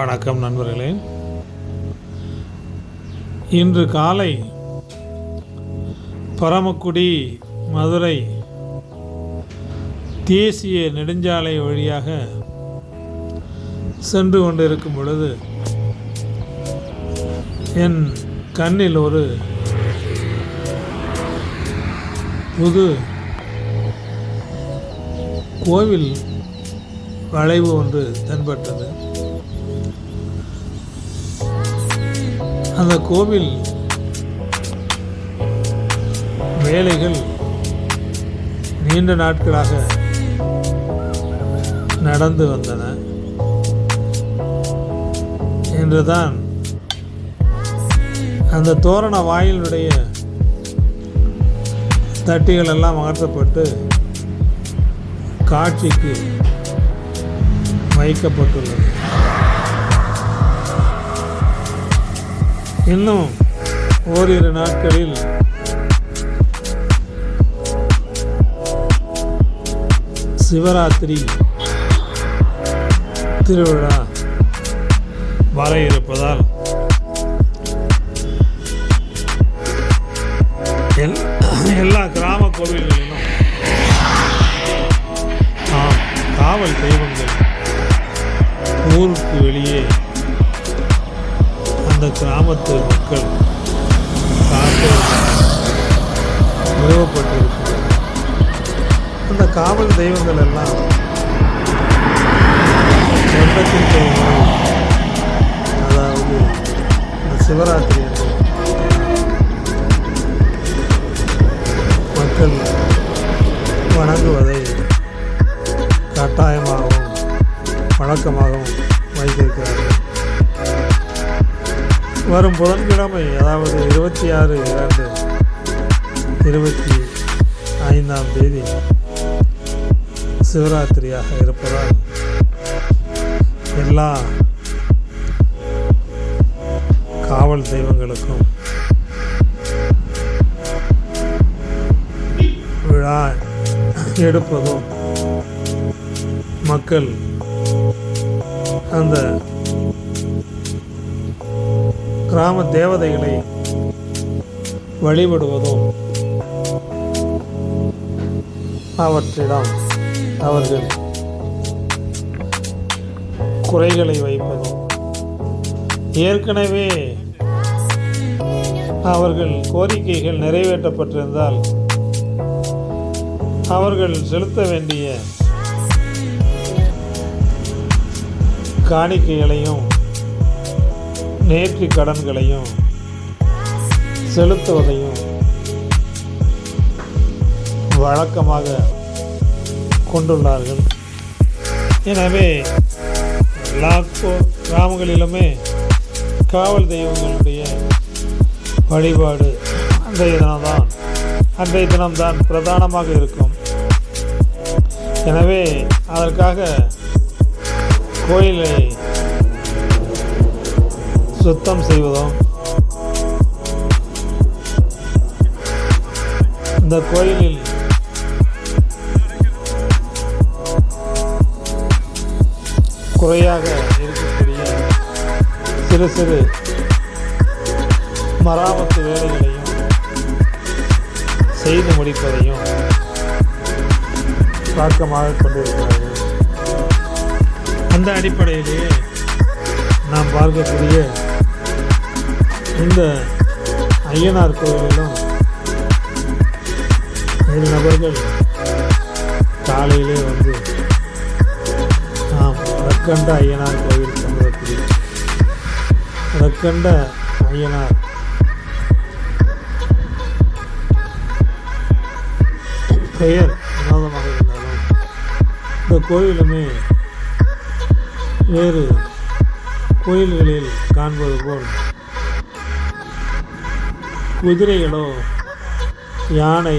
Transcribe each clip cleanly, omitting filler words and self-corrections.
வணக்கம் நண்பர்களே. இன்று காலை பரமக்குடி மதுரை தேசிய நெடுஞ்சாலை வழியாக சென்று கொண்டிருக்கும் பொழுது என் கண்ணில் ஒரு புது கோவில் வளைவு ஒன்று தென்பட்டது. அந்த கோவில் வேலைகள் நீண்ட நாட்களாக நடந்து வந்தன என்றுதான் அந்த தோரண வாயிலுடைய தட்டிகள் எல்லாம் அகற்றப்பட்டு காட்சிக்கு வைக்கப்பட்டுள்ளது. இன்னும் ஓரிரு நாட்களில் சிவராத்திரி திருவிழா வர இருப்பதால் எல்லா கிராம கோவில்களிலும் காவல் தெய்வங்கள் ஊருக்கு வெளியே அந்த கிராமத்து மக்கள் நிறுவப்பட்டிருக்கிறது. அந்த காவல் தெய்வங்கள் எல்லாம் சொந்தத்தின் பெயர்கள், அதாவது இந்த சிவராத்திரி என்று மக்கள் வணங்குவதை கட்டாயமாகவும் வழக்கமாகவும் வைத்திருக்கிறார்கள். வரும் புதன்கிழமை, அதாவது 26/2/25 சிவராத்திரியாக இருப்பதால் எல்லா காவல் தெய்வங்களுக்கும் விழா எடுப்பதும் மக்கள் அந்த கிராம தேவதைகளை வழிபடுவதும் அவற்றிடம் அவர்கள் குறைகளை வைப்பதும், ஏற்கனவே அவர்கள் கோரிக்கைகள் நிறைவேற்றப்பட்டிருந்தால் அவர்கள் செலுத்த வேண்டிய காணிக்கைகளையும் நேர்த்தி கடன்களையும் செலுத்துவதையும் வழக்கமாக கொண்டுள்ளார்கள். எனவே எல்லா கிராமங்களிலுமே காவல் தெய்வங்களுடைய வழிபாடு அன்றைய தினம்தான் பிரதானமாக இருக்கும். எனவே அதற்காக கோயிலை சுத்தம் செய்வதும், இந்த கோயிலில் குறையாக இருக்கக்கூடிய சிறு சிறு மராமத்து வேலைகளையும் செய்து முடிப்பதையும் வழக்கமாக கொண்டிருக்கிறார்கள். அந்த அடிப்படையிலேயே நாம் பார்க்கக்கூடிய இந்த ஐயனார் கோயிலிலும் 7 நபர்கள் காலையிலே வந்து ரக்கண்ட ஐயனார் கோவில் சமூகத்தில் ரக்கண்ட ஐயனார் பெயர் வினோதமாக இருந்தாலும் இந்த கோயிலுமே வேறு கோயில்களில் காண்பது போல் குதிரைகளோ யானை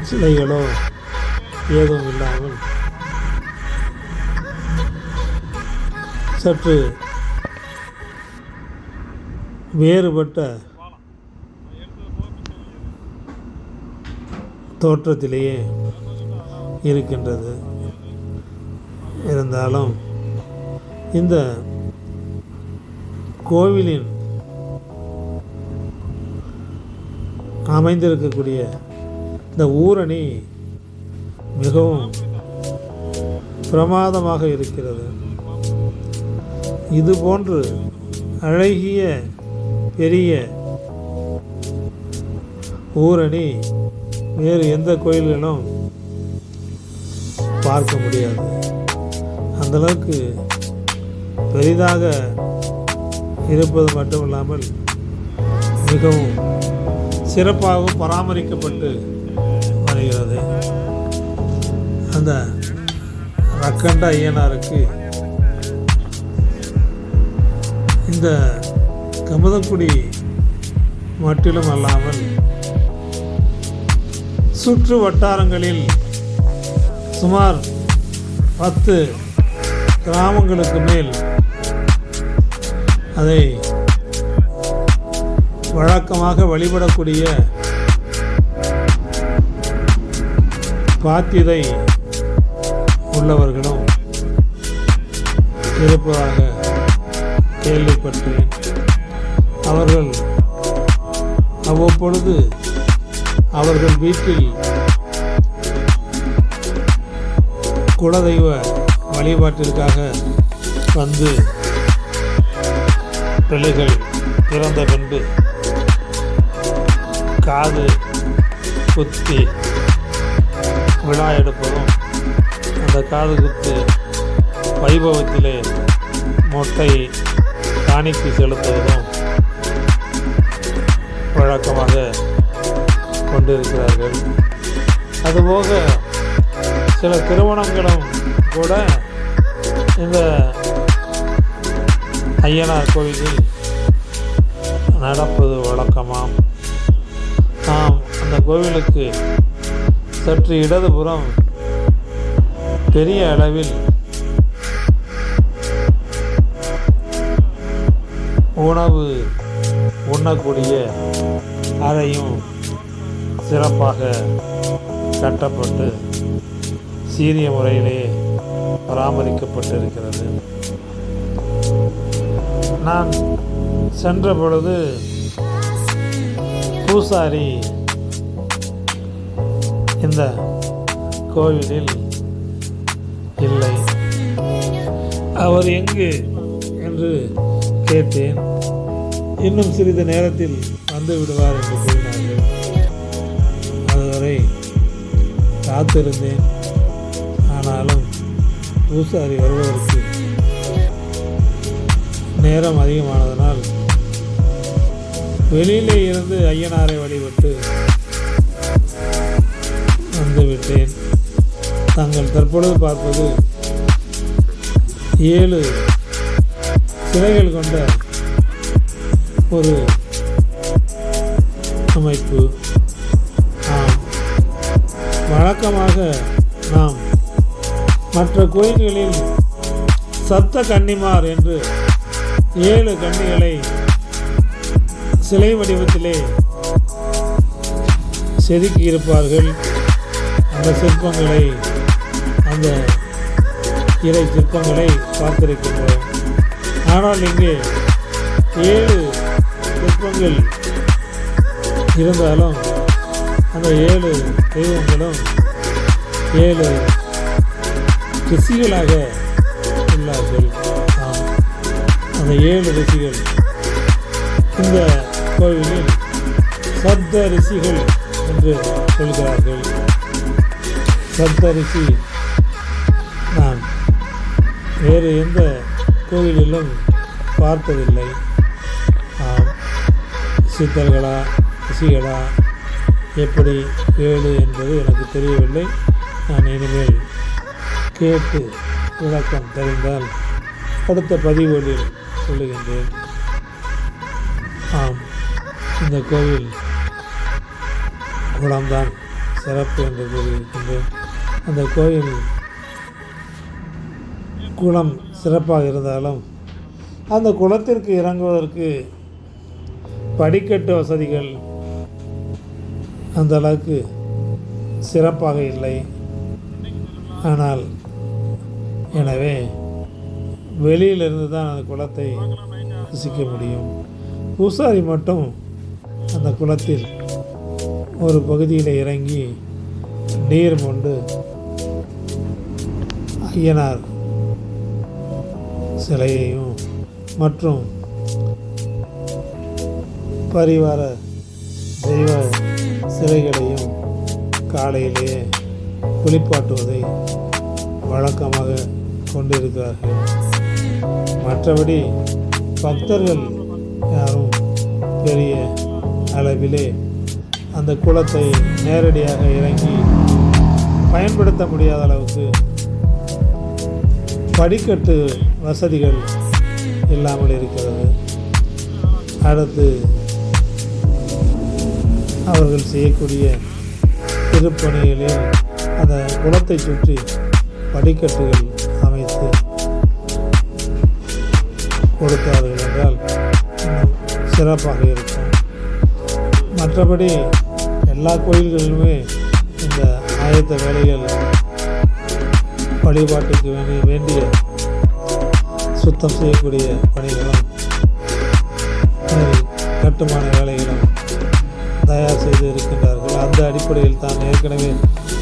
சிலைகளோ ஏதும் இல்லாமல் சற்று வேறுபட்ட தோற்றத்திலேயே இருக்கின்றது. இருந்தாலும் இந்த கோவிலின் அமைந்திருக்கக்கூடிய இந்த ஊரணி மிகவும் பிரமாதமாக இருக்கிறது. இதுபோன்று அழகிய பெரிய ஊரணி வேறு எந்த கோயில்களும் பார்க்க முடியாது. அந்தளவுக்கு பெரிதாக இருப்பது மட்டுமில்லாமல் மிகவும் சிறப்பாகவும் பராமரிக்கப்பட்டு வருகிறது. அந்த ரக்கண்ட ஐயனாருக்கு இந்த கமுதக்குடி மட்டிலும் அல்லாமல் சுற்று வட்டாரங்களில் சுமார் 10 கிராமங்களுக்கு மேல் அதை வழக்கமாக வழிபடக்கூடிய பாத்தியதை உள்ளவர்களும் இருப்பதாக கேள்விப்பட்டேன். அவர்கள் அவ்வப்பொழுது அவர்கள் வீட்டில் குலதெய்வ வழிபாட்டிற்காக வந்து பிள்ளைகள் பிறந்த பின்பு காது குத்தி விழா எடுப்பதும், அந்த காது குத்து வைபவத்திலே மொட்டை காணிக்கு செலுத்துவதும் வழக்கமாக கொண்டிருக்கிறார்கள். அதுபோக சில திருமணங்களும் கூட இந்த ஐயனார் கோவிலில் நடப்பது வழக்கமாம். நாம் அந்த கோவிலுக்கு சற்று இடதுபுறம் பெரிய அளவில் உணவு உண்ணக்கூடிய அறையும் சிறப்பாக கட்டப்பட்டு சீரிய முறையிலே பராமரிக்கப்பட்டிருக்கிறது. நான் சென்ற பொழுது பூசாரி இந்த கோவிலில் இல்லை. அவர் எங்கு என்று கேட்டேன். இன்னும் சிறிது நேரத்தில் வந்து விடுவார் என்று கூறினார்கள். அதுவரை காத்திருந்தேன். ஆனாலும் பூசாரி வருவதற்கு நேரம் அதிகமானதனால் வெளியிலே இருந்து ஐயனாரை வழிபட்டு வந்துவிட்டேன். தாங்கள் தற்பொழுது பார்ப்பது 7 சிலைகள் கொண்ட ஒரு அமைப்பு. வழக்கமாக நாம் மற்ற கோயில்களில் சப்த கன்னிமார் என்று 7 கன்னிகளை சிலை வடிவத்திலே செதுக்கி இருப்பார்கள். அந்த சிற்பங்களை, அந்த இறை சிற்பங்களை பார்த்திருக்கின்றோம். ஆனால் இங்கே 7 சிற்பங்கள் இருந்தாலும் அந்த 7 தெய்வங்களும் 7 ரிஷிகளாக உள்ளார்கள். அந்த 7 ரிஷிகள் இந்த கோவிலில் சப்த ரிஷிகள் என்று சொல்கிறார்கள். சப்த ரிஷி நான் வேறு எந்த கோவிலிலும் பார்த்ததில்லை. சித்தர்களா ரிஷிகளா எப்படி 7 என்பது எனக்கு தெரியவில்லை. நான் இனிமேல் கேட்டு விளக்கம் தெரிந்தால் அடுத்த பதிவுகளில் சொல்லுகின்றேன். இந்த கோவில் குளம்தான் சிறப்பு என்று கூறியிருக்கின்றேன். அந்த கோயில் குளம் சிறப்பாக இருந்தாலும் அந்த குளத்திற்கு இறங்குவதற்கு படிக்கட்டு வசதிகள் அந்த அளவுக்கு சிறப்பாக இல்லை. ஆனால் எனவே வெளியிலிருந்து தான் அந்த குளத்தை ருசிக்க முடியும். பூசாரி மட்டும் அந்த குளத்தில் ஒரு பகுதியில் இறங்கி நீர் மொண்டு ஐயனார் சிலையையும் மற்றும் பரிவார தெய்வ சிலைகளையும் காலையிலேயே குளிப்பாட்டுவதை வழக்கமாக கொண்டிருக்கிறார்கள். மற்றபடி பக்தர்கள் யாரும் பெரிய அளவிலே அந்த குளத்தை நேரடியாக இறங்கி பயன்படுத்த முடியாத அளவுக்கு படிக்கட்டு வசதிகள் இல்லாமல் இருக்கிறது. அடுத்து அவர்கள் செய்யக்கூடிய திருப்பணிகளில் அந்த குளத்தை சுற்றி படிக்கட்டுகள் அமைத்து கொடுத்தார்கள் என்றால் இன்னும் சிறப்பாக இருக்கும். மற்றபடி எல்லா கோயில்களிலுமே இந்த ஆயத்த வேலைகள் வழிபாட்டுக்கு வேண்டிய சுத்தம் செய்யக்கூடிய பணிகளும் கட்டுமான வேலைகளும் தயார் செய்து இருக்கின்றார்கள். அந்த அடிப்படையில் தான் ஏற்கனவே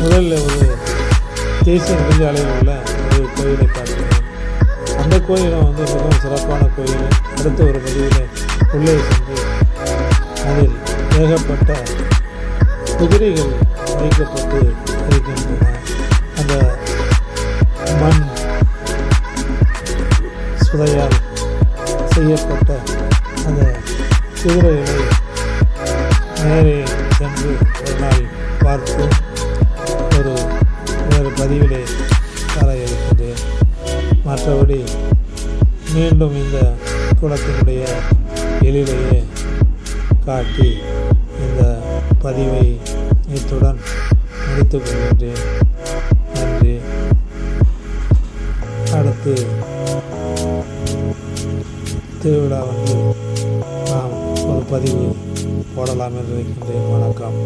முதலில் ஒரு தேசிய நெடுஞ்சாலையில் உள்ள ஒரு கோயிலை பார்க்கிறேன். அந்த கோயிலும் மிகவும் சிறப்பான கோயில். அடுத்த ஒரு பதிவில் உள்ளே சென்று அதில் ஏகப்பட்ட குதிரைகள் வைக்கப்பட்டு இருக்கின்றன. அந்த மண் சுதையால் செய்யப்பட்ட அந்த குதிரைகளை நேரே சென்று ஒரு நாள் பார்த்து வேறு பதிவிலே தர இருக்கின்றேன். மற்றபடி மீண்டும் இந்த குளத்தினுடைய எழிலையே காட்டி இந்த பதிவை இத்துடன் முடித்துக் கொள்கின்றேன். நன்றி. அடுத்து திருவிழா நாம் ஒரு பதிவு போடலாம் என்று இருக்கின்றேன். வணக்கம்.